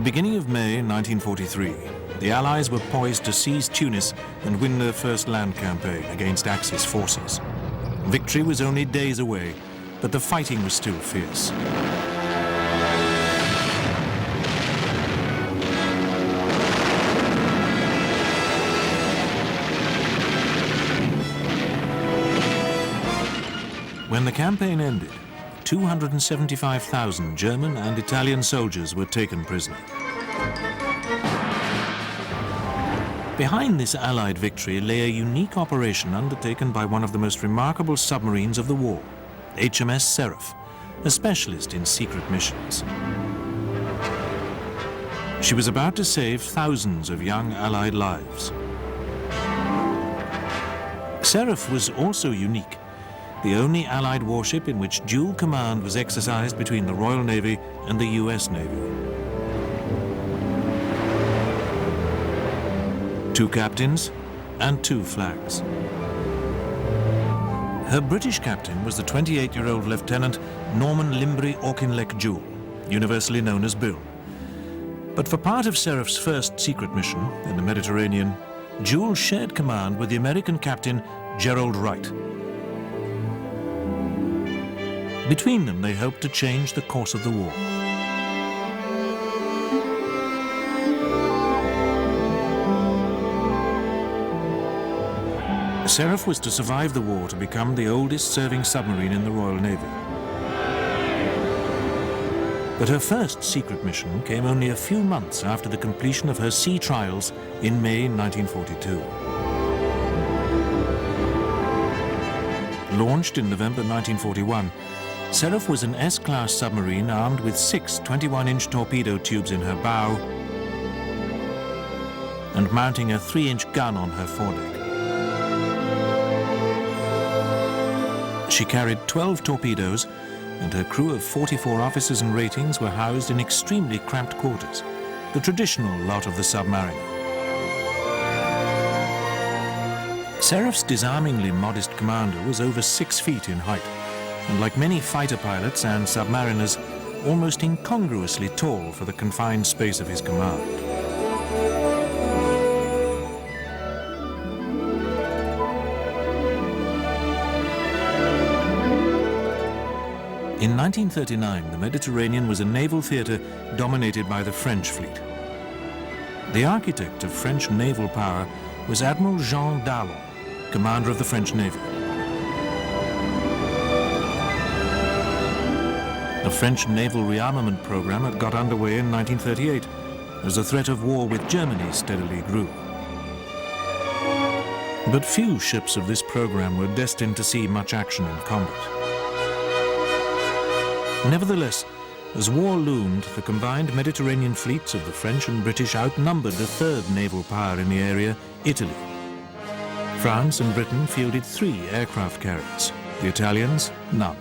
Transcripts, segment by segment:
beginning of May 1943, the Allies were poised to seize Tunis and win their first land campaign against Axis forces. Victory was only days away, but the fighting was still fierce. When the campaign ended, 275,000 German and Italian soldiers were taken prisoner. Behind this Allied victory lay a unique operation undertaken by one of the most remarkable submarines of the war, HMS Seraph, a specialist in secret missions. She was about to save thousands of young Allied lives. Seraph was also unique, the only Allied warship in which dual command was exercised between the Royal Navy and the US Navy. 2 captains and 2 flags. Her British captain was the 28-year-old Lieutenant Norman Limbry Auchinleck Jewell, universally known as Bill. But for part of Seraph's first secret mission in the Mediterranean, Jewell shared command with the American captain Gerald Wright. Between them, they hoped to change the course of the war. Seraph was to survive the war to become the oldest serving submarine in the Royal Navy. But her first secret mission came only a few months after the completion of her sea trials in May 1942. Launched in November 1941, Seraph was an S-class submarine armed with 6 21-inch torpedo tubes in her bow and mounting a 3-inch gun on her foredeck. She carried 12 torpedoes, and her crew of 44 officers and ratings were housed in extremely cramped quarters, the traditional lot of the submariner. Seraph's disarmingly modest commander was over 6 feet in height, and like many fighter pilots and submariners, almost incongruously tall for the confined space of his command. In 1939, the Mediterranean was a naval theatre dominated by the French fleet. The architect of French naval power was Admiral Jean Dallon, commander of the French Navy. The French naval rearmament program had got underway in 1938 as the threat of war with Germany steadily grew. But few ships of this program were destined to see much action in combat. Nevertheless, as war loomed, the combined Mediterranean fleets of the French and British outnumbered the third naval power in the area, Italy. France and Britain fielded 3 aircraft carriers, the Italians none.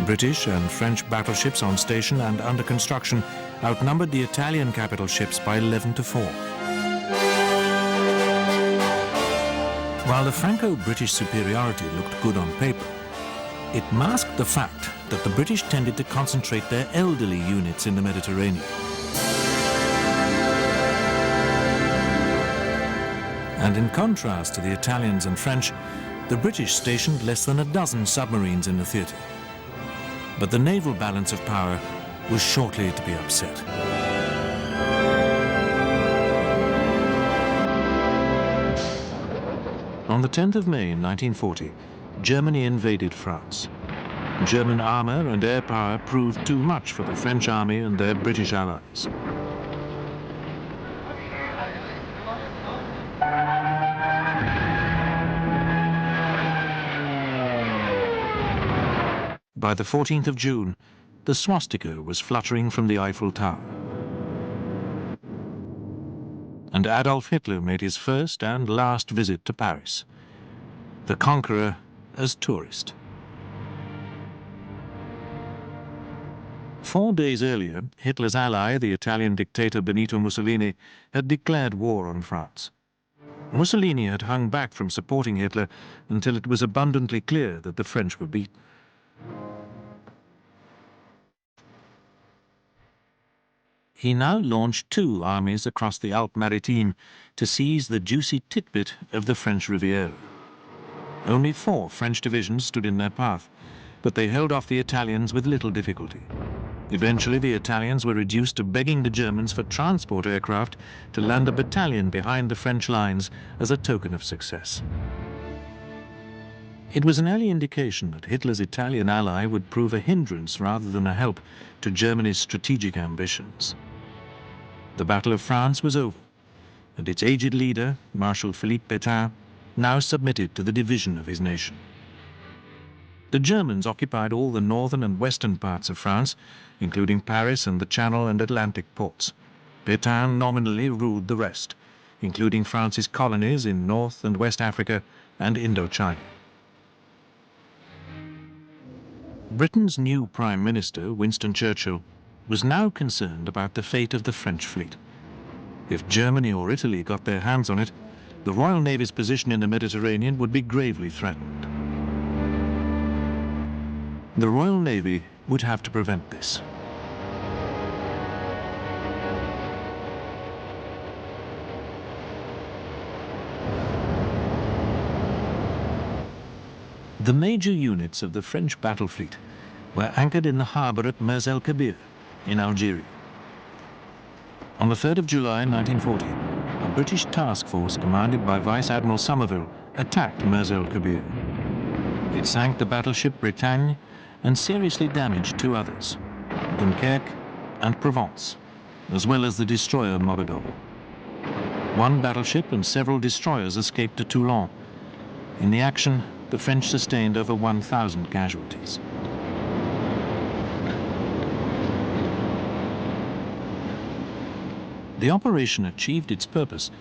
British and French battleships on station and under construction outnumbered the Italian capital ships by 11-4. While the Franco-British superiority looked good on paper, it masked the fact that the British tended to concentrate their elderly units in the Mediterranean. And in contrast to the Italians and French, the British stationed less than a dozen submarines in the theatre. But the naval balance of power was shortly to be upset. On the 10th of May 1940, Germany invaded France. German armor and air power proved too much for the French army and their British allies. By the 14th of June, the swastika was fluttering from the Eiffel Tower. And Adolf Hitler made his first and last visit to Paris, the conqueror as tourist. 4 days earlier, Hitler's ally, the Italian dictator Benito Mussolini, had declared war on France. Mussolini had hung back from supporting Hitler until it was abundantly clear that the French were beaten. He now launched 2 armies across the Alpes-Maritimes to seize the juicy titbit of the French Riviera. Only 4 French divisions stood in their path, but they held off the Italians with little difficulty. Eventually, the Italians were reduced to begging the Germans for transport aircraft to land a battalion behind the French lines as a token of success. It was an early indication that Hitler's Italian ally would prove a hindrance rather than a help to Germany's strategic ambitions. The Battle of France was over, and its aged leader, Marshal Philippe Pétain, now submitted to the division of his nation. The Germans occupied all the northern and western parts of France, including Paris and the Channel and Atlantic ports. Pétain nominally ruled the rest, including France's colonies in North and West Africa and Indochina. Britain's new Prime Minister, Winston Churchill, was now concerned about the fate of the French fleet. If Germany or Italy got their hands on it, the Royal Navy's position in the Mediterranean would be gravely threatened. The Royal Navy would have to prevent this. The major units of the French battle fleet were anchored in the harbour at Mers el-Kabir in Algeria. On the 3rd of July 1940, a British task force commanded by Vice Admiral Somerville attacked Mers el-Kabir. It sank the battleship Bretagne and seriously damaged 2 others, Dunkerque and Provence, as well as the destroyer Mogador. 1 battleship and several destroyers escaped to Toulon. In the action, the French sustained over 1,000 casualties. The operation achieved its purpose,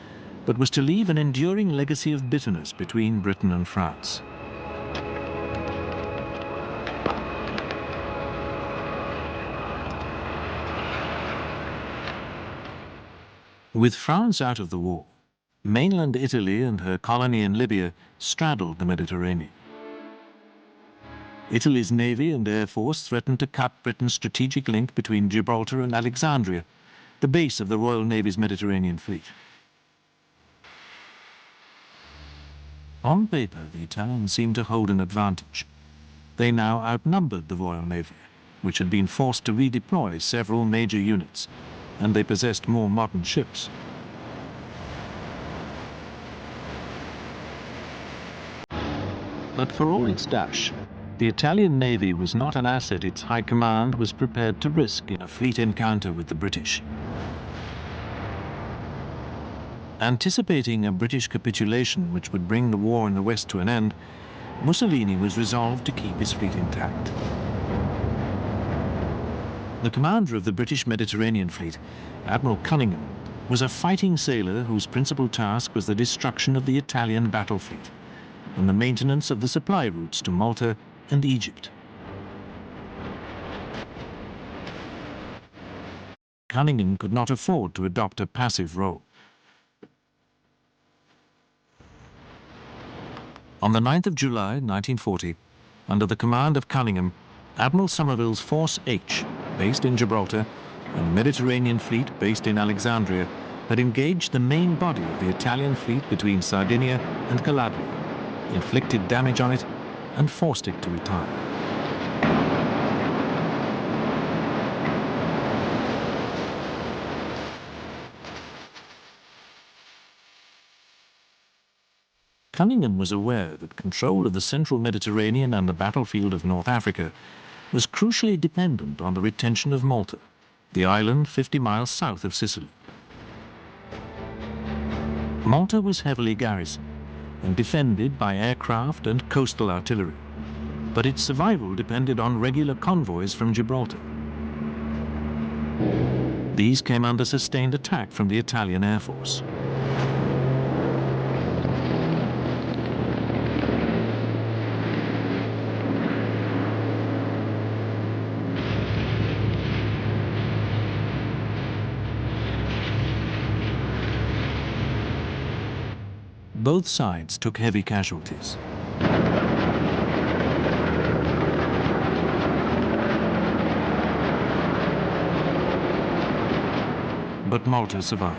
but was to leave an enduring legacy of bitterness between Britain and France. With France out of the war, mainland Italy and her colony in Libya straddled the Mediterranean. Italy's navy and air force threatened to cut Britain's strategic link between Gibraltar and Alexandria, the base of the Royal Navy's Mediterranean fleet. On paper, the Italians seemed to hold an advantage. They now outnumbered the Royal Navy, which had been forced to redeploy several major units, and they possessed more modern ships. But for all its dash, the Italian Navy was not an asset its high command was prepared to risk in a fleet encounter with the British. Anticipating a British capitulation which would bring the war in the West to an end, Mussolini was resolved to keep his fleet intact. The commander of the British Mediterranean fleet, Admiral Cunningham, was a fighting sailor whose principal task was the destruction of the Italian battle fleet and the maintenance of the supply routes to Malta and Egypt. Cunningham could not afford to adopt a passive role. On the 9th of July 1940, under the command of Cunningham, Admiral Somerville's Force H, based in Gibraltar, and the Mediterranean fleet based in Alexandria, had engaged the main body of the Italian fleet between Sardinia and Calabria, inflicted damage on it, and forced it to retire. Cunningham was aware that control of the central Mediterranean and the battlefield of North Africa was crucially dependent on the retention of Malta, the island 50 miles south of Sicily. Malta was heavily garrisoned and defended by aircraft and coastal artillery, but its survival depended on regular convoys from Gibraltar. These came under sustained attack from the Italian Air Force. Both sides took heavy casualties. but Malta survived.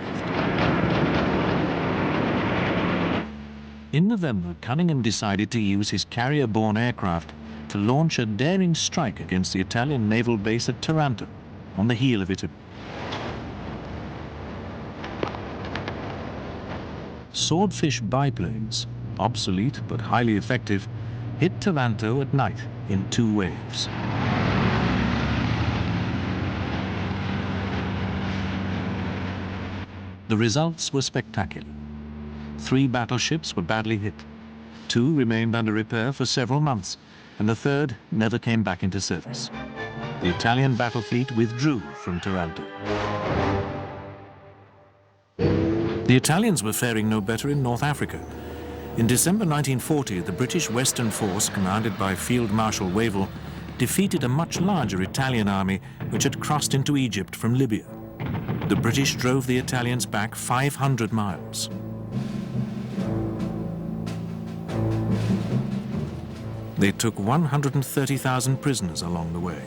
In November, Cunningham decided to use his carrier-borne aircraft to launch a daring strike against the Italian naval base at Taranto, on the heel of Italy. Swordfish biplanes, obsolete but highly effective, hit Taranto at night in 2 waves. The results were spectacular. 3 battleships were badly hit. 2 remained under repair for several months, and the 3rd never came back into service. The Italian battle fleet withdrew from Taranto. The Italians were faring no better in North Africa. In December 1940, the British Western Force, commanded by Field Marshal Wavell, defeated a much larger Italian army which had crossed into Egypt from Libya. The British drove the Italians back 500 miles. They took 130,000 prisoners along the way.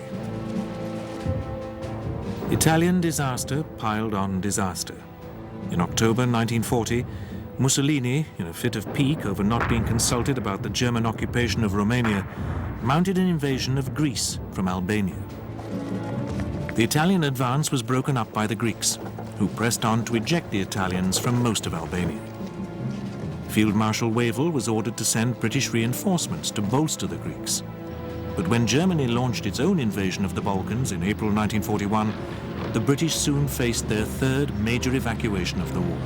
Italian disaster piled on disaster. In October 1940, Mussolini, in a fit of pique over not being consulted about the German occupation of Romania, mounted an invasion of Greece from Albania. The Italian advance was broken up by the Greeks, who pressed on to eject the Italians from most of Albania. Field Marshal Wavell was ordered to send British reinforcements to bolster the Greeks. But when Germany launched its own invasion of the Balkans in April 1941, the British soon faced their 3rd major evacuation of the war.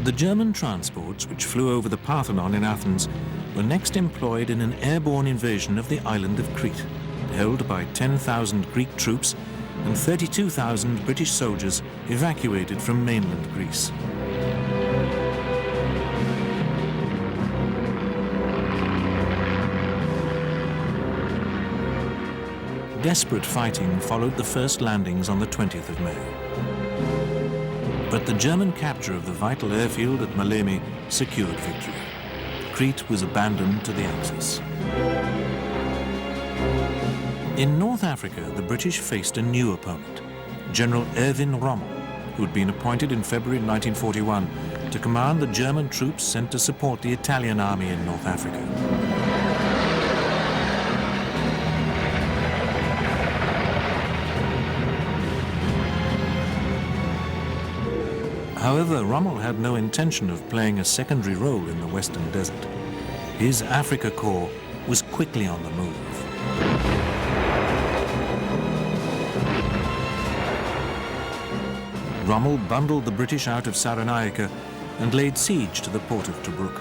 The German transports, which flew over the Parthenon in Athens, were next employed in an airborne invasion of the island of Crete, held by 10,000 Greek troops and 32,000 British soldiers evacuated from mainland Greece. Desperate fighting followed the first landings on the 20th of May. But the German capture of the vital airfield at Malemi secured victory. Crete was abandoned to the Axis. In North Africa, the British faced a new opponent, General Erwin Rommel, who had been appointed in February 1941 to command the German troops sent to support the Italian army in North Africa. However, Rommel had no intention of playing a secondary role in the Western Desert. His Africa Corps was quickly on the move. Rommel bundled the British out of Cyrenaica and laid siege to the port of Tobruk.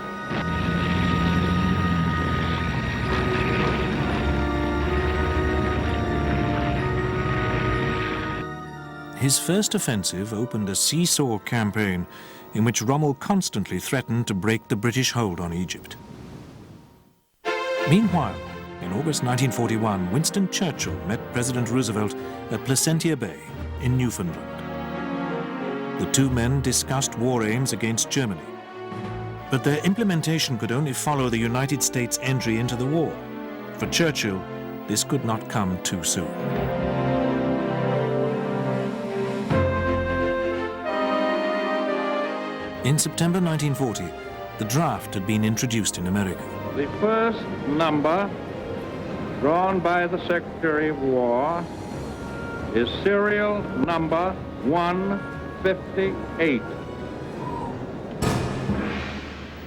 His first offensive opened a seesaw campaign in which Rommel constantly threatened to break the British hold on Egypt. Meanwhile, in August 1941, Winston Churchill met President Roosevelt at Placentia Bay in Newfoundland. The 2 men discussed war aims against Germany, but their implementation could only follow the United States' entry into the war. For Churchill, this could not come too soon. In September 1940, the draft had been introduced in America. The first number drawn by the Secretary of War is serial number 158.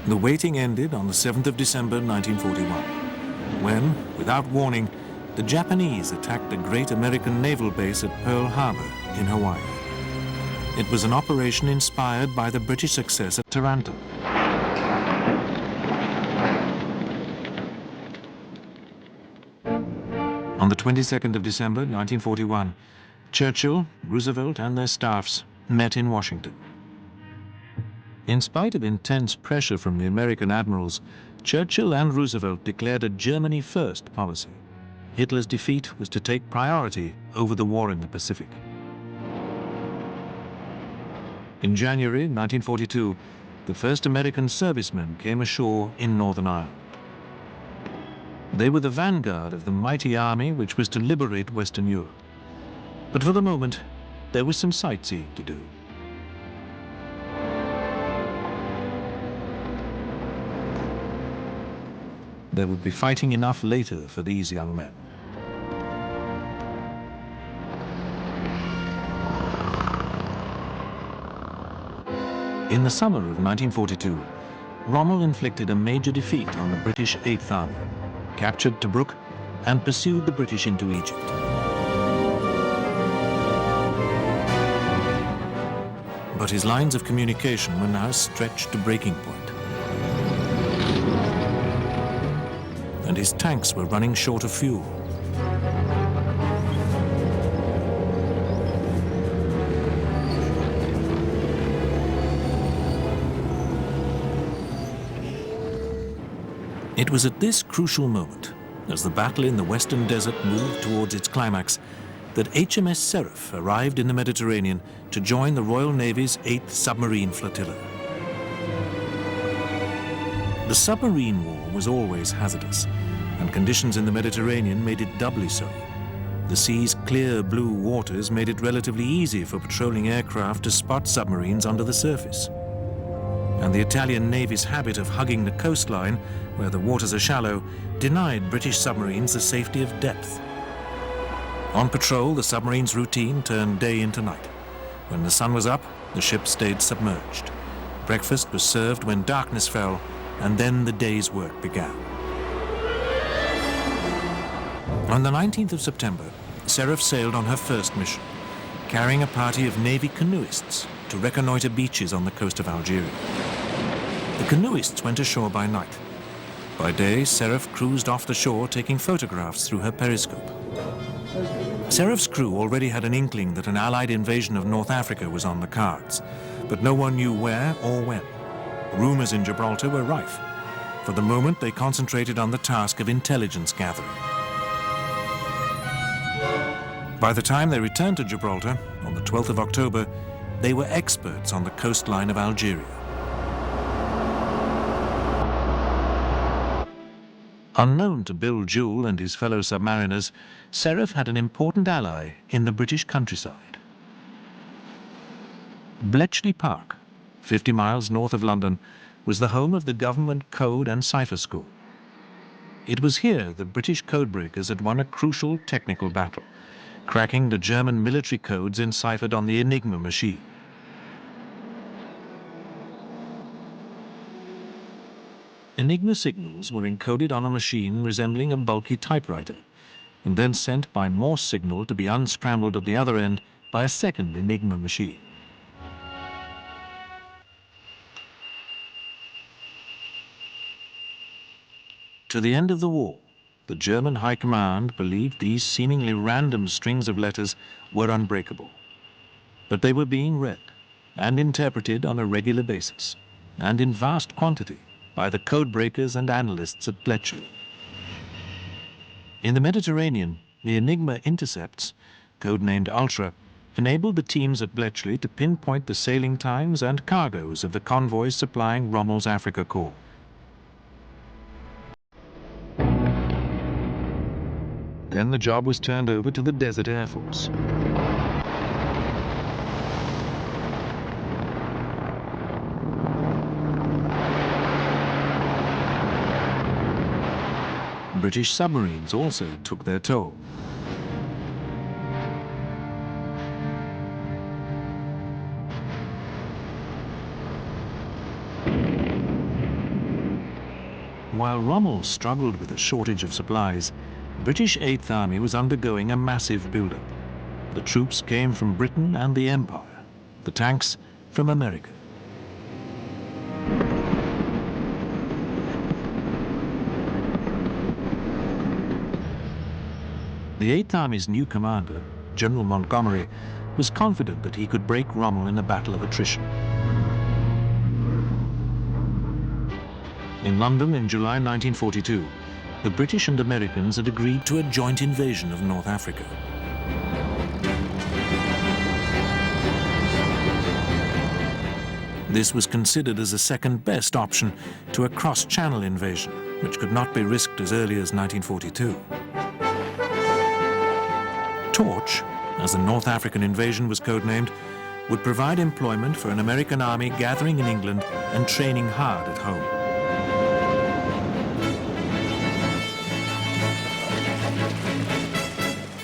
The waiting ended on the 7th of December 1941, when, without warning, the Japanese attacked a great American naval base at Pearl Harbor in Hawaii. It was an operation inspired by the British success at Taranto. On the 22nd of December 1941, Churchill, Roosevelt and their staffs met in Washington. In spite of intense pressure from the American admirals, Churchill and Roosevelt declared a Germany first policy. Hitler's defeat was to take priority over the war in the Pacific. In January 1942, the first American servicemen came ashore in Northern Ireland. They were the vanguard of the mighty army which was to liberate Western Europe. But for the moment, there was some sightseeing to do. There would be fighting enough later for these young men. In the summer of 1942, Rommel inflicted a major defeat on the British 8th Army, captured Tobruk, and pursued the British into Egypt. But his lines of communication were now stretched to breaking point, and his tanks were running short of fuel. It was at this crucial moment, as the battle in the Western Desert moved towards its climax, that HMS Seraph arrived in the Mediterranean to join the Royal Navy's 8th Submarine Flotilla. The submarine war was always hazardous, and conditions in the Mediterranean made it doubly so. The sea's clear blue waters made it relatively easy for patrolling aircraft to spot submarines under the surface. And the Italian Navy's habit of hugging the coastline, where the waters are shallow, denied British submarines the safety of depth. On patrol, the submarine's routine turned day into night. When the sun was up, the ship stayed submerged. Breakfast was served when darkness fell, and then the day's work began. On the 19th of September, Seraph sailed on her first mission, carrying a party of Navy canoeists to reconnoiter beaches on the coast of Algeria. The canoeists went ashore by night. By day, Seraph cruised off the shore, taking photographs through her periscope. Seraph's crew already had an inkling that an Allied invasion of North Africa was on the cards, but no one knew where or when. Rumors in Gibraltar were rife. For the moment, they concentrated on the task of intelligence gathering. By the time they returned to Gibraltar, on the 12th of October, they were experts on the coastline of Algeria. Unknown to Bill Jewell and his fellow submariners, Seraph had an important ally in the British countryside. Bletchley Park, 50 miles north of London, was the home of the government code and cipher school. It was here the British codebreakers had won a crucial technical battle, cracking the German military codes enciphered on the Enigma machine. Enigma signals were encoded on a machine resembling a bulky typewriter, and then sent by Morse signal to be unscrambled at the other end by a second Enigma machine. To the end of the war, the German High Command believed these seemingly random strings of letters were unbreakable. But they were being read and interpreted on a regular basis, and in vast quantity, by the codebreakers and analysts at Bletchley. In the Mediterranean, the Enigma intercepts, codenamed Ultra, enabled the teams at Bletchley to pinpoint the sailing times and cargoes of the convoys supplying Rommel's Africa Corps. Then the job was turned over to the Desert Air Force. British submarines also took their toll. While Rommel struggled with a shortage of supplies, British 8th Army was undergoing a massive build-up. The troops came from Britain and the Empire, the tanks from America. The 8th Army's new commander, General Montgomery, was confident that he could break Rommel in a battle of attrition. In London in July 1942, the British and Americans had agreed to a joint invasion of North Africa. This was considered as a second-best option to a cross-channel invasion, which could not be risked as early as 1942. Torch, as the North African invasion was codenamed, would provide employment for an American army gathering in England and training hard at home.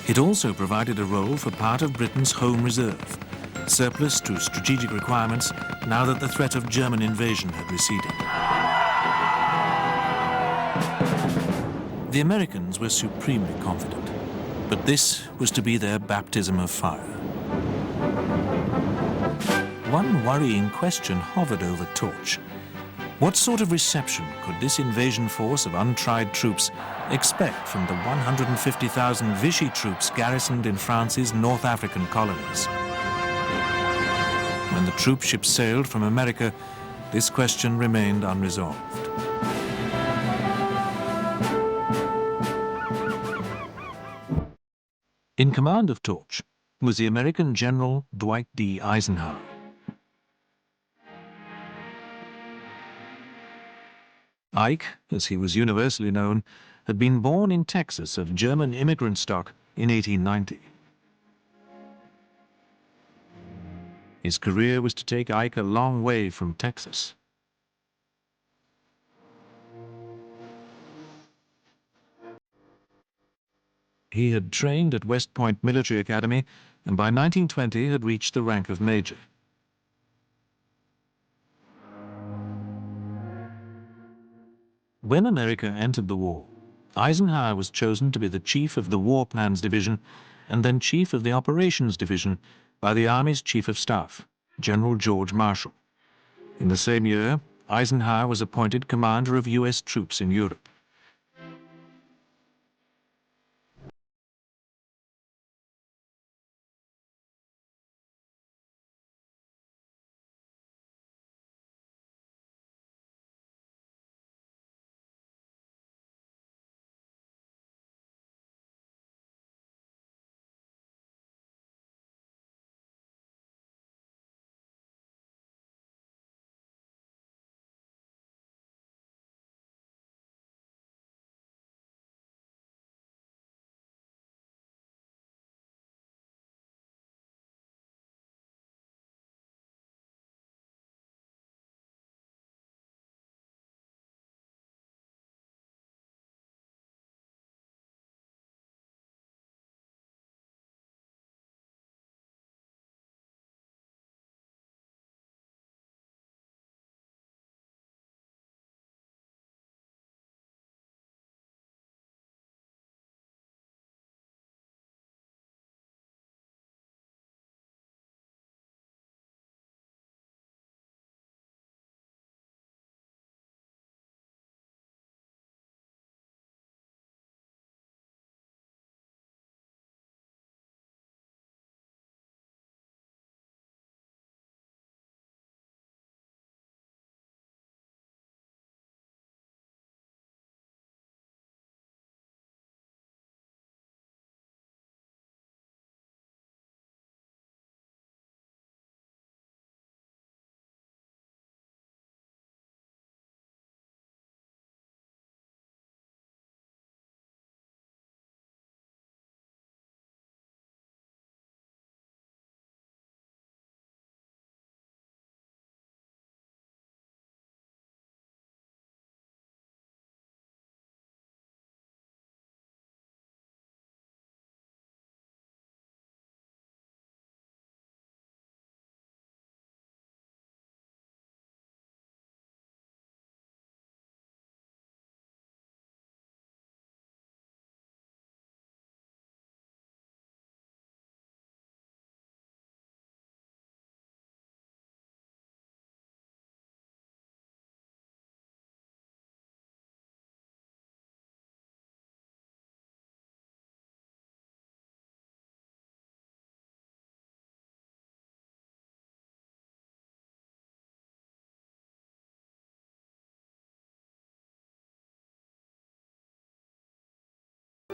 It also provided a role for part of Britain's home reserve, surplus to strategic requirements now that the threat of German invasion had receded. The Americans were supremely confident, but this was to be their baptism of fire. One worrying question hovered over Torch. What sort of reception could this invasion force of untried troops expect from the 150,000 Vichy troops garrisoned in France's North African colonies? When the troop ships sailed from America, this question remained unresolved. In command of Torch was the American General Dwight D. Eisenhower. Ike, as he was universally known, had been born in Texas of German immigrant stock in 1890. His career was to take Ike a long way from Texas. He had trained at West Point Military Academy and by 1920 had reached the rank of major. When America entered the war, Eisenhower was chosen to be the chief of the War Plans Division and then chief of the Operations Division by the Army's Chief of Staff, General George Marshall. In the same year, Eisenhower was appointed commander of U.S. troops in Europe.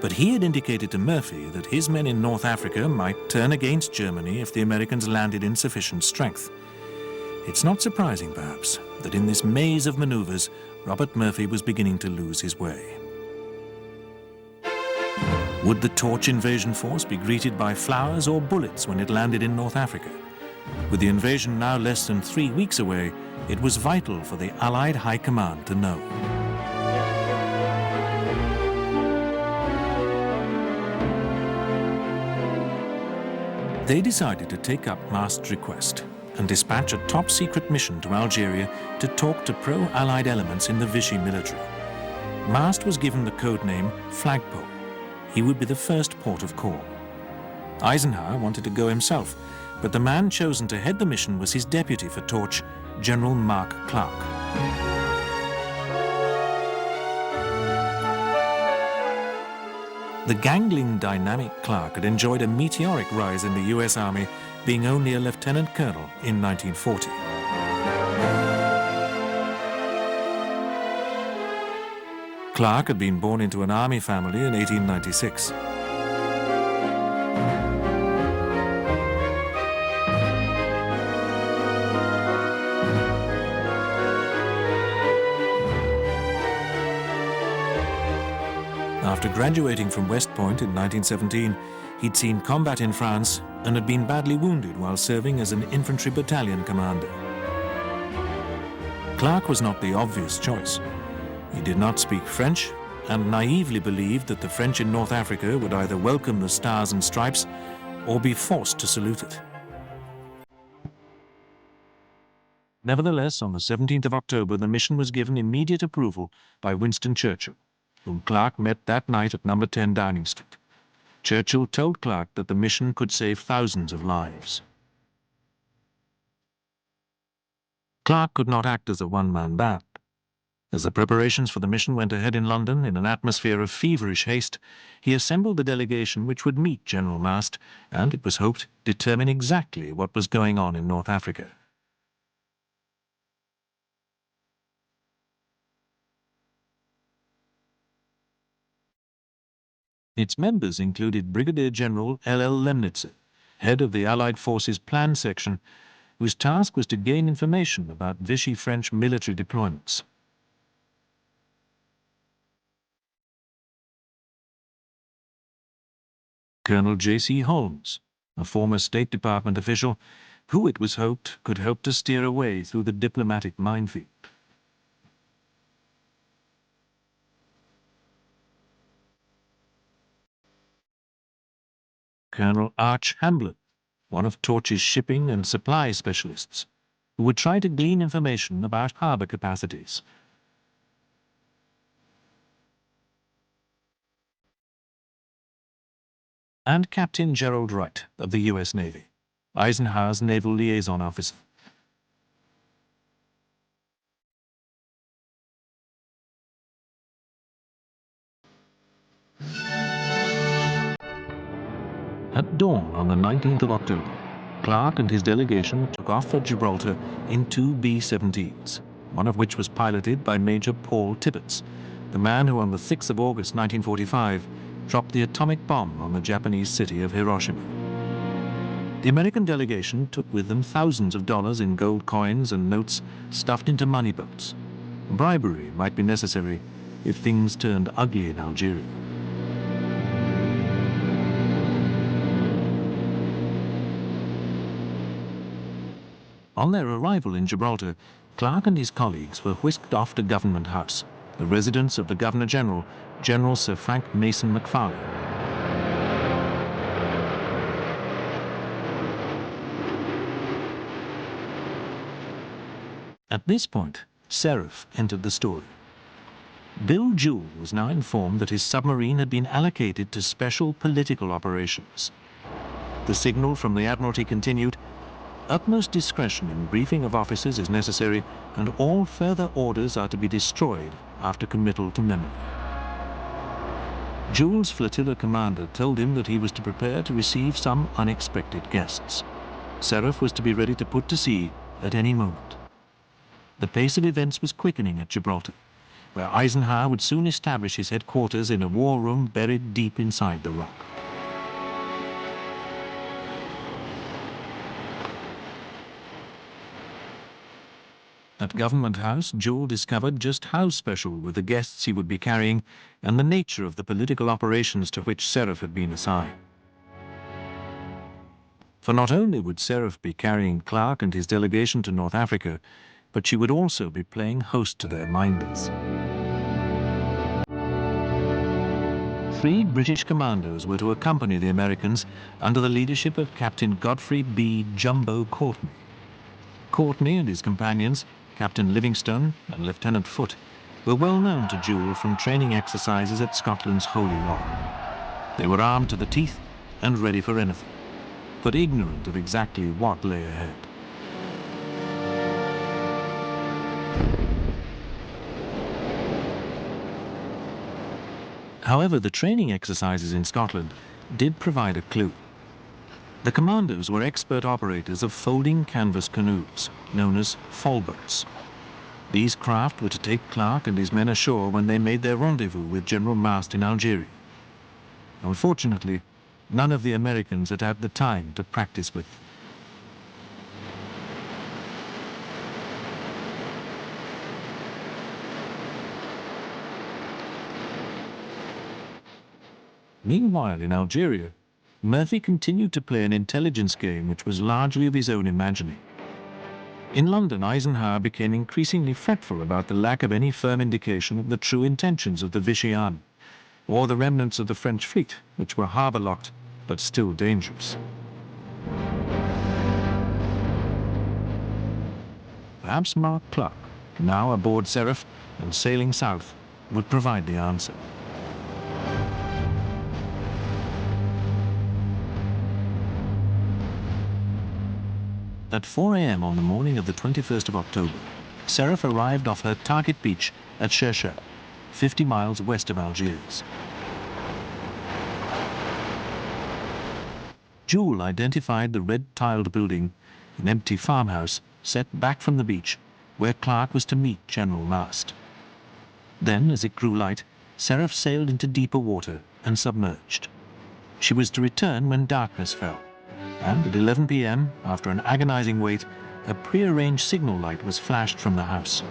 But he had indicated to Murphy that his men in North Africa might turn against Germany if the Americans landed in sufficient strength. It's not surprising, perhaps, that in this maze of maneuvers, Robert Murphy was beginning to lose his way. Would the torch invasion force be greeted by flowers or bullets when it landed in North Africa? With the invasion now less than 3 weeks away, it was vital for the Allied High Command to know. They decided to take up Mast's request and dispatch a top-secret mission to Algeria to talk to pro-Allied elements in the Vichy military. Mast was given the code name Flagpole. He would be the first port of call. Eisenhower wanted to go himself, but the man chosen to head the mission was his deputy for Torch, General Mark Clark. The gangling, dynamic Clark had enjoyed a meteoric rise in the US Army, being only a lieutenant colonel in 1940. Clark had been born into an army family in 1896. After graduating from West Point in 1917, he'd seen combat in France and had been badly wounded while serving as an infantry battalion commander. Clark was not the obvious choice. He did not speak French and naively believed that the French in North Africa would either welcome the Stars and Stripes or be forced to salute it. Nevertheless, on the 17th of October, the mission was given immediate approval by Winston Churchill, whom Clark met that night at number 10 Downing Street. Churchill told Clark that the mission could save thousands of lives. Clark could not act as a one-man band. As the preparations for the mission went ahead in London in an atmosphere of feverish haste, he assembled the delegation which would meet General Mast and, it was hoped, determine exactly what was going on in North Africa. Its members included Brigadier General L.L. Lemnitzer, head of the Allied Forces Plan Section, whose task was to gain information about Vichy French military deployments. Colonel J.C. Holmes, a former State Department official, who it was hoped could help to steer a way through the diplomatic minefield. Colonel Arch Hamblin, one of Torch's shipping and supply specialists, who would try to glean information about harbor capacities. And Captain Gerald Wright of the U.S. Navy, Eisenhower's naval liaison officer. At dawn on the 19th of October, Clark and his delegation took off for Gibraltar in 2 B-17s, one of which was piloted by Major Paul Tibbets, the man who on the 6th of August 1945 dropped the atomic bomb on the Japanese city of Hiroshima. The American delegation took with them thousands of dollars in gold coins and notes stuffed into money belts. Bribery might be necessary if things turned ugly in Algeria. On their arrival in Gibraltar, Clark and his colleagues were whisked off to Government House, the residence of the Governor-General, General Sir Frank Mason Macfarlane. At this point, Seraph entered the story. Bill Jewell was now informed that his submarine had been allocated to special political operations. The signal from the Admiralty continued, "Utmost discretion in briefing of officers is necessary, and all further orders are to be destroyed after committal to memory." Jewell's flotilla commander told him that he was to prepare to receive some unexpected guests. Seraph was to be ready to put to sea at any moment. The pace of events was quickening at Gibraltar, where Eisenhower would soon establish his headquarters in a war room buried deep inside the rock. At Government House, Jewel discovered just how special were the guests he would be carrying and the nature of the political operations to which Seraph had been assigned. For not only would Seraph be carrying Clark and his delegation to North Africa, but she would also be playing host to their minders. 3 British commandos were to accompany the Americans under the leadership of Captain Godfrey B. Jumbo Courtney. Courtney and his companions, Captain Livingstone and Lieutenant Foote, were well known to Jewel from training exercises at Scotland's Holy Loch. They were armed to the teeth and ready for anything, but ignorant of exactly what lay ahead. However, the training exercises in Scotland did provide a clue. The commandos were expert operators of folding canvas canoes, known as folboats. These craft were to take Clark and his men ashore when they made their rendezvous with General Mast in Algeria. Unfortunately, none of the Americans had had the time to practice with them. Meanwhile, in Algeria, Murphy continued to play an intelligence game which was largely of his own imagining. In London, Eisenhower became increasingly fretful about the lack of any firm indication of the true intentions of the Vichy army, or the remnants of the French fleet, which were harbour-locked but still dangerous. Perhaps Mark Clark, now aboard Seraph and sailing south, would provide the answer. At 4 a.m. on the morning of the 21st of October, Seraph arrived off her target beach at Cherchell, 50 miles west of Algiers. Jewel identified the red-tiled building, an empty farmhouse set back from the beach, where Clark was to meet General Mast. Then, as it grew light, Seraph sailed into deeper water and submerged. She was to return when darkness fell, and at 11 p.m., after an agonizing wait, a prearranged signal light was flashed from the house.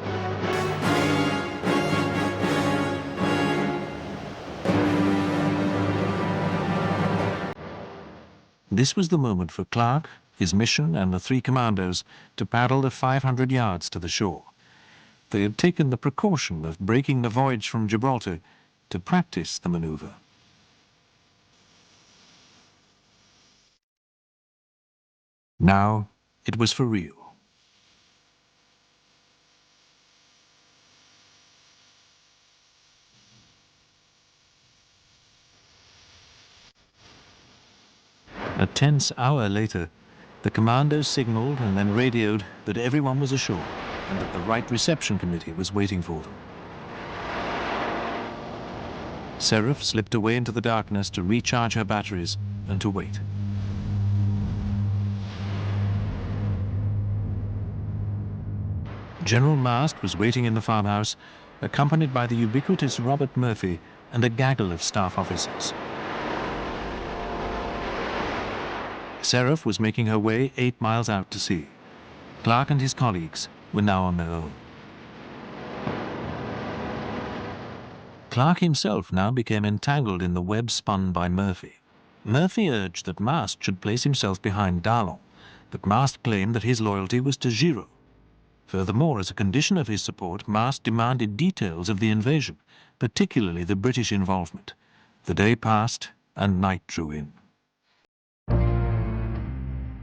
This was the moment for Clark, his mission, and the 3 commandos to paddle the 500 yards to the shore. They had taken the precaution of breaking the voyage from Gibraltar to practice the maneuver. Now it was for real. A tense hour later, the commandos signaled and then radioed that everyone was ashore and that the right reception committee was waiting for them. Seraph slipped away into the darkness to recharge her batteries and to wait. General Mast was waiting in the farmhouse, accompanied by the ubiquitous Robert Murphy and a gaggle of staff officers. Seraph was making her way 8 miles out to sea. Clark and his colleagues were now on their own. Clark himself now became entangled in the web spun by Murphy. Murphy urged that Mast should place himself behind Darlon, but Mast claimed that his loyalty was to Giraud. Furthermore, as a condition of his support, Mast demanded details of the invasion, particularly the British involvement. The day passed and night drew in.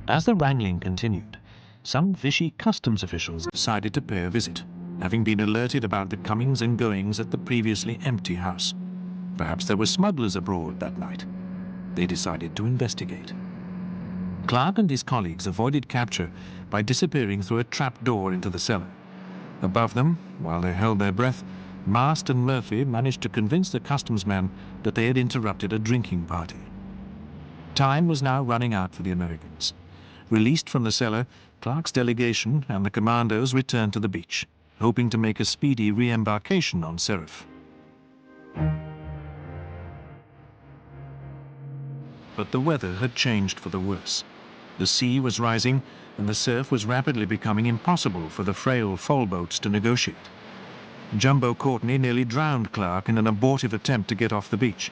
As the wrangling continued, some Vichy customs officials decided to pay a visit, having been alerted about the comings and goings at the previously empty house. Perhaps there were smugglers abroad that night. They decided to investigate. Clark and his colleagues avoided capture by disappearing through a trap door into the cellar. Above them, while they held their breath, Mast and Murphy managed to convince the customs man that they had interrupted a drinking party. Time was now running out for the Americans. Released from the cellar, Clark's delegation and the commandos returned to the beach, hoping to make a speedy re-embarkation on Seraph. But the weather had changed for the worse. The sea was rising, and the surf was rapidly becoming impossible for the frail foal boats to negotiate. Jumbo Courtney nearly drowned Clark in an abortive attempt to get off the beach.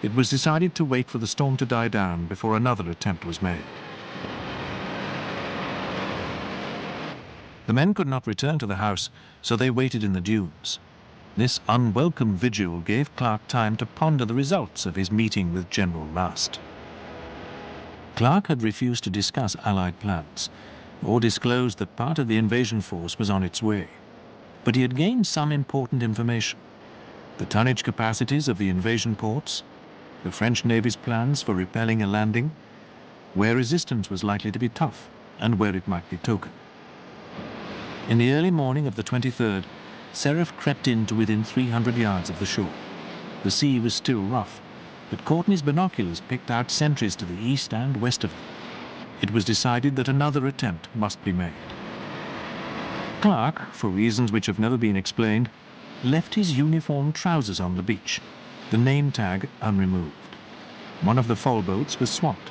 It was decided to wait for the storm to die down before another attempt was made. The men could not return to the house, so they waited in the dunes. This unwelcome vigil gave Clark time to ponder the results of his meeting with General Last. Clark had refused to discuss Allied plans, or disclose that part of the invasion force was on its way. But he had gained some important information: the tonnage capacities of the invasion ports, the French Navy's plans for repelling a landing, where resistance was likely to be tough and where it might be token. In the early morning of the 23rd, Seraph crept in to within 300 yards of the shore. The sea was still rough, but Courtney's binoculars picked out sentries to the east and west of them. It was decided that another attempt must be made. Clark, for reasons which have never been explained, left his uniform trousers on the beach, the name tag unremoved. One of the foal boats was swamped.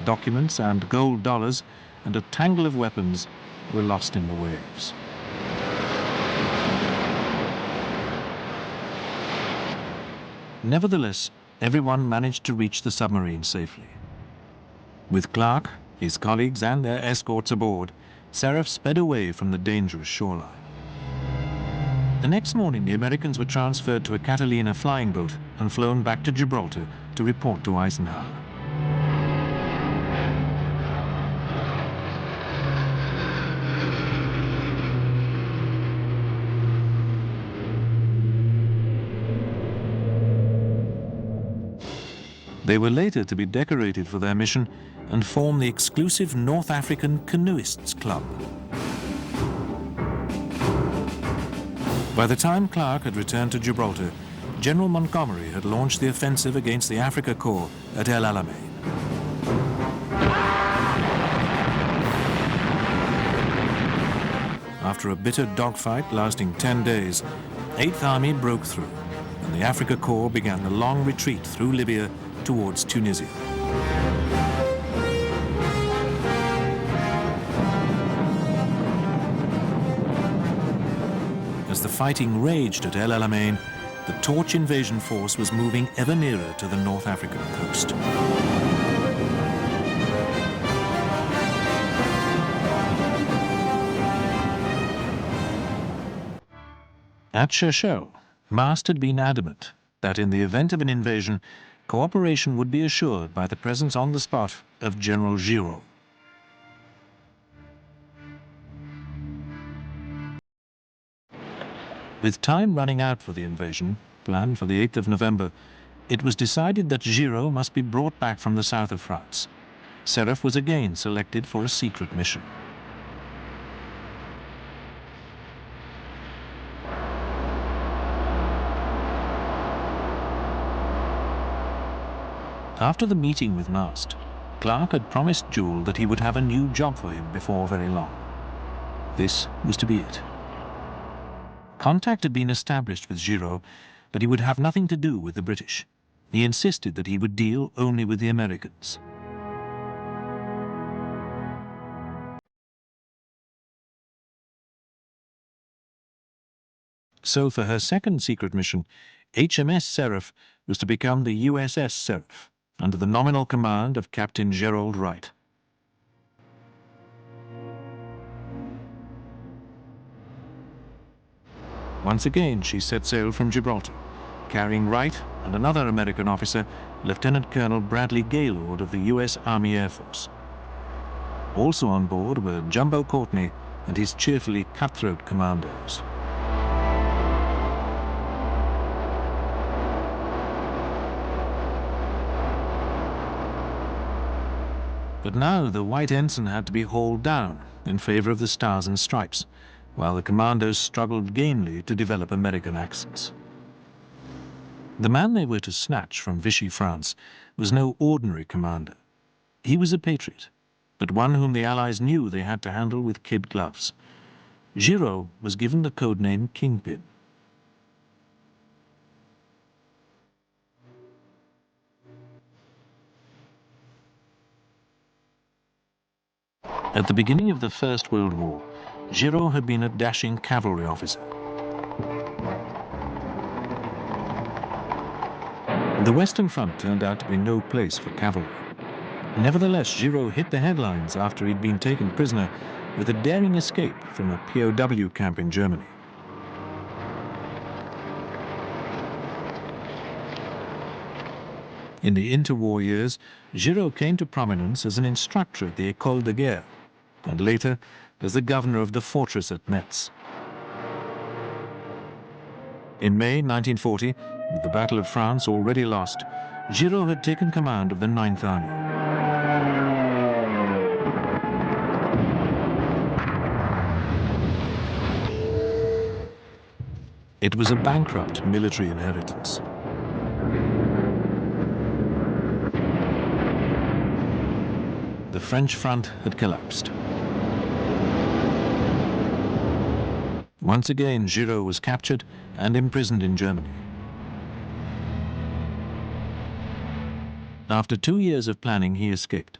Documents and gold dollars and a tangle of weapons were lost in the waves. Nevertheless, everyone managed to reach the submarine safely. With Clark, his colleagues and their escorts aboard, Seraph sped away from the dangerous shoreline. The next morning, the Americans were transferred to a Catalina flying boat and flown back to Gibraltar to report to Eisenhower. They were later to be decorated for their mission and form the exclusive North African Canoeists Club. By the time Clark had returned to Gibraltar, General Montgomery had launched the offensive against the Africa Corps at El Alamein. After a bitter dogfight lasting 10 days, 8th Army broke through, and the Africa Corps began the long retreat through Libya towards Tunisia. As the fighting raged at El Alamein, the Torch invasion force was moving ever nearer to the North African coast. At Cherchell, Mast had been adamant that in the event of an invasion, cooperation would be assured by the presence on the spot of General Giraud. With time running out for the invasion, planned for the 8th of November, it was decided that Giraud must be brought back from the south of France. Seraph was again selected for a secret mission. After the meeting with Mast, Clark had promised Joule that he would have a new job for him before very long. This was to be it. Contact had been established with Giraud, but he would have nothing to do with the British. He insisted that he would deal only with the Americans. So for her second secret mission, HMS Seraph was to become the USS Seraph, under the nominal command of Captain Gerald Wright. Once again, she set sail from Gibraltar, carrying Wright and another American officer, Lieutenant Colonel Bradley Gaylord of the U.S. Army Air Force. Also on board were Jumbo Courtney and his cheerfully cutthroat commandos. But now the white ensign had to be hauled down in favor of the Stars and Stripes, while the commandos struggled gamely to develop American accents. The man they were to snatch from Vichy, France, was no ordinary commander. He was a patriot, but one whom the Allies knew they had to handle with kid gloves. Giraud was given the codename Kingpin. At the beginning of the First World War, Giraud had been a dashing cavalry officer. The Western Front turned out to be no place for cavalry. Nevertheless, Giraud hit the headlines after he'd been taken prisoner with a daring escape from a POW camp in Germany. In the interwar years, Giraud came to prominence as an instructor at the École de Guerre, and later as the governor of the fortress at Metz. In May 1940, with the Battle of France already lost, Giraud had taken command of the 9th Army. It was a bankrupt military inheritance. The French front had collapsed. Once again, Giraud was captured and imprisoned in Germany. After 2 years of planning, he escaped.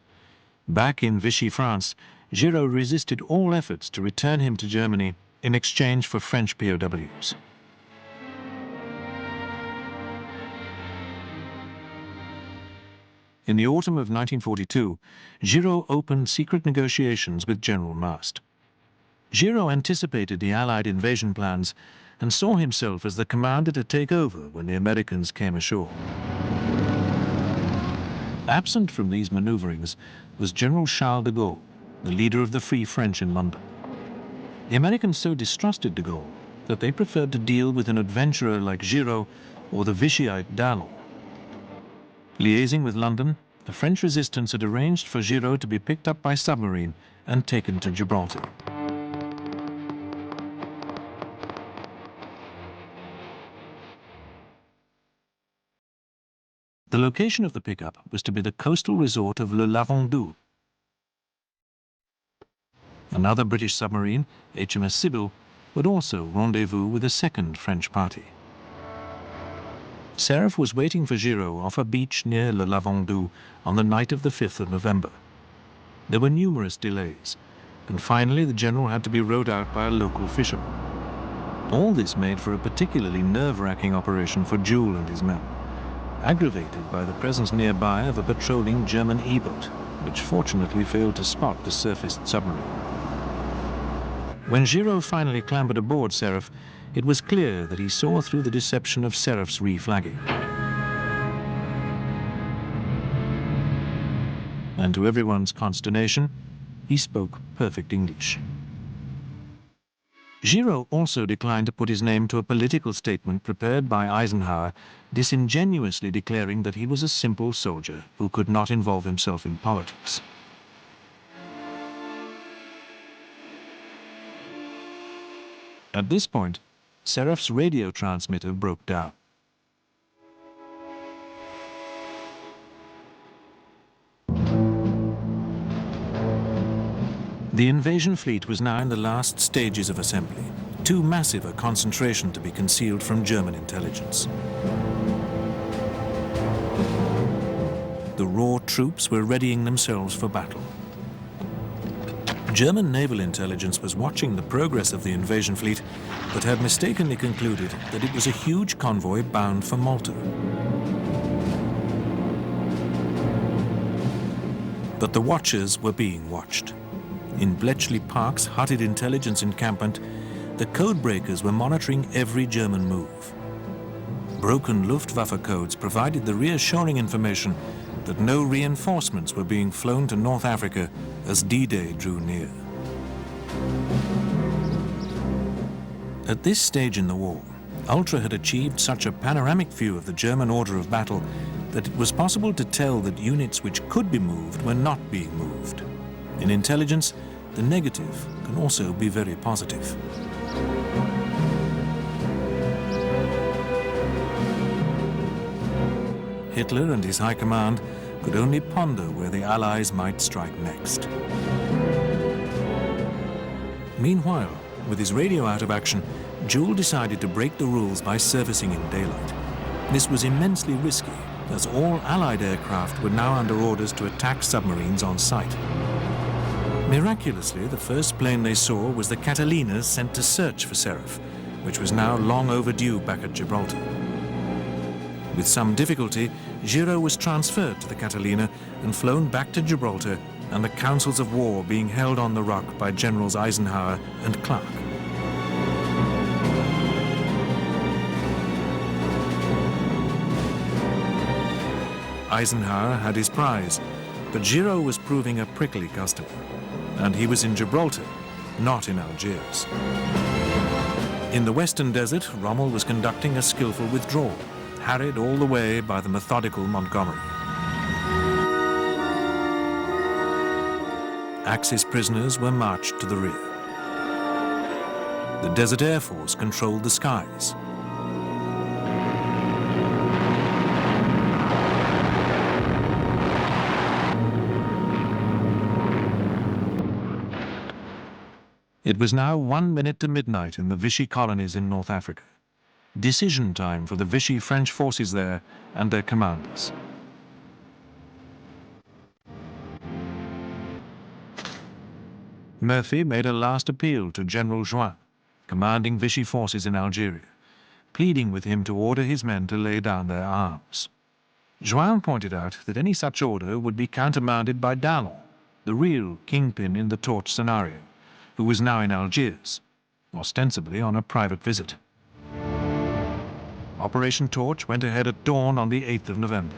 Back in Vichy, France, Giraud resisted all efforts to return him to Germany in exchange for French POWs. In the autumn of 1942, Giraud opened secret negotiations with General Mast. Giraud anticipated the Allied invasion plans and saw himself as the commander to take over when the Americans came ashore. Absent from these maneuverings was General Charles de Gaulle, the leader of the Free French in London. The Americans so distrusted de Gaulle that they preferred to deal with an adventurer like Giraud or the Vichyite Dallon. Liaising with London, the French resistance had arranged for Giraud to be picked up by submarine and taken to Gibraltar. The location of the pickup was to be the coastal resort of Le Lavandou. Another British submarine, HMS Sibyl, would also rendezvous with a second French party. Seraph was waiting for Giraud off a beach near Le Lavandou on the night of the 5th of November. There were numerous delays, and finally the general had to be rowed out by a local fisherman. All this made for a particularly nerve-wracking operation for Jules and his men, aggravated by the presence nearby of a patrolling German E-boat, which fortunately failed to spot the surfaced submarine. When Giraud finally clambered aboard Seraph, it was clear that he saw through the deception of Seraph's reflagging. And to everyone's consternation, he spoke perfect English. Giraud also declined to put his name to a political statement prepared by Eisenhower, disingenuously declaring that he was a simple soldier who could not involve himself in politics. At this point, Seraph's radio transmitter broke down. The invasion fleet was now in the last stages of assembly, too massive a concentration to be concealed from German intelligence. The raw troops were readying themselves for battle. German naval intelligence was watching the progress of the invasion fleet, but had mistakenly concluded that it was a huge convoy bound for Malta. But the watchers were being watched. In Bletchley Park's hutted intelligence encampment, the codebreakers were monitoring every German move. Broken Luftwaffe codes provided the reassuring information that no reinforcements were being flown to North Africa as D-Day drew near. At this stage in the war, Ultra had achieved such a panoramic view of the German order of battle that it was possible to tell that units which could be moved were not being moved. In intelligence, the negative can also be very positive. Hitler and his high command could only ponder where the Allies might strike next. Meanwhile, with his radio out of action, Jules decided to break the rules by surfacing in daylight. This was immensely risky, as all Allied aircraft were now under orders to attack submarines on sight. Miraculously, the first plane they saw was the Catalinas sent to search for Seraph, which was now long overdue back at Gibraltar. With some difficulty, Giraud was transferred to the Catalina and flown back to Gibraltar, and the councils of war being held on the rock by Generals Eisenhower and Clark. Eisenhower had his prize, but Giraud was proving a prickly customer, and he was in Gibraltar, not in Algiers. In the Western Desert, Rommel was conducting a skillful withdrawal, harried all the way by the methodical Montgomery. Axis prisoners were marched to the rear. The Desert Air Force controlled the skies. It was now 1 minute to midnight in the Vichy colonies in North Africa. Decision time for the Vichy French forces there and their commanders. Murphy made a last appeal to General Juin, commanding Vichy forces in Algeria, pleading with him to order his men to lay down their arms. Juin pointed out that any such order would be countermanded by Dallon, the real kingpin in the Torch scenario, who was now in Algiers, ostensibly on a private visit. Operation Torch went ahead at dawn on the 8th of November.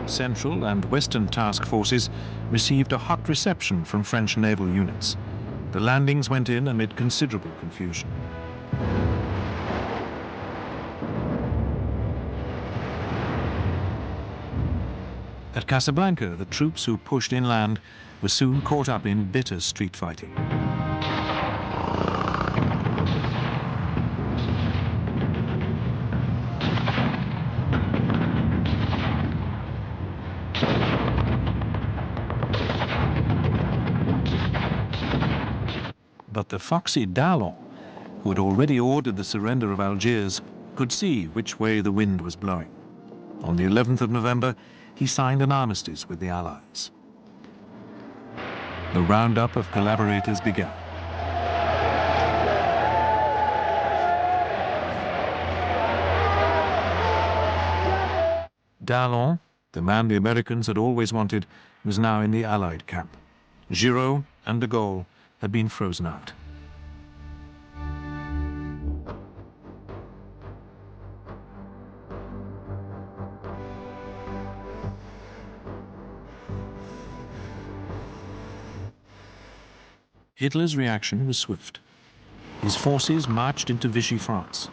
Central and Western task forces received a hot reception from French naval units. The landings went in amid considerable confusion. At Casablanca, the troops who pushed inland were soon caught up in bitter street fighting. But the foxy Dallon, who had already ordered the surrender of Algiers, could see which way the wind was blowing. On the 11th of November, he signed an armistice with the Allies. The roundup of collaborators began. Dallon, the man the Americans had always wanted, was now in the Allied camp. Giraud and de Gaulle had been frozen out. Hitler's reaction was swift. His forces marched into Vichy France.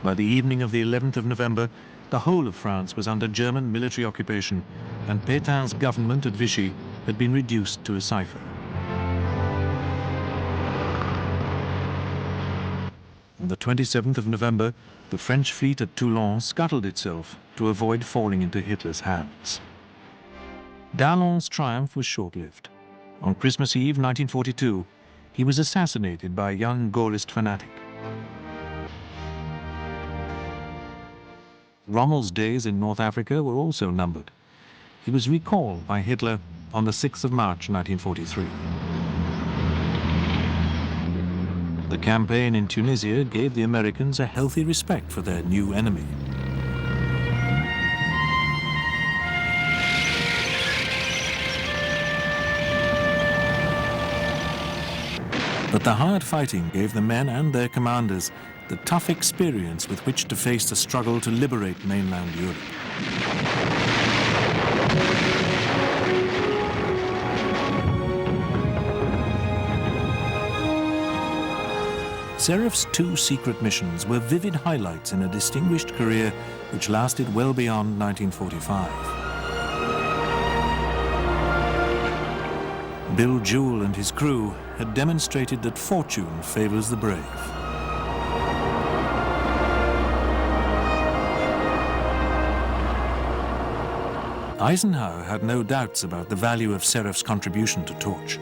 By the evening of the 11th of November, the whole of France was under German military occupation, and Pétain's government at Vichy had been reduced to a cipher. On the 27th of November, the French fleet at Toulon scuttled itself to avoid falling into Hitler's hands. Dallon's triumph was short-lived. On Christmas Eve 1942, he was assassinated by a young Gaullist fanatic. Rommel's days in North Africa were also numbered. He was recalled by Hitler on the 6th of March 1943. The campaign in Tunisia gave the Americans a healthy respect for their new enemy. But the hard fighting gave the men and their commanders the tough experience with which to face the struggle to liberate mainland Europe. Seraph's 2 secret missions were vivid highlights in a distinguished career which lasted well beyond 1945. Bill Jewell and his crew had demonstrated that fortune favors the brave. Eisenhower had no doubts about the value of Seraph's contribution to Torch.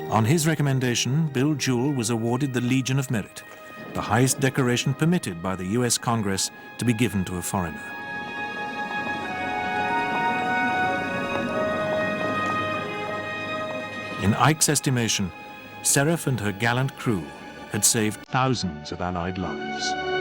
On his recommendation, Bill Jewell was awarded the Legion of Merit, the highest decoration permitted by the US Congress to be given to a foreigner. In Ike's estimation, Seraph and her gallant crew had saved thousands of Allied lives.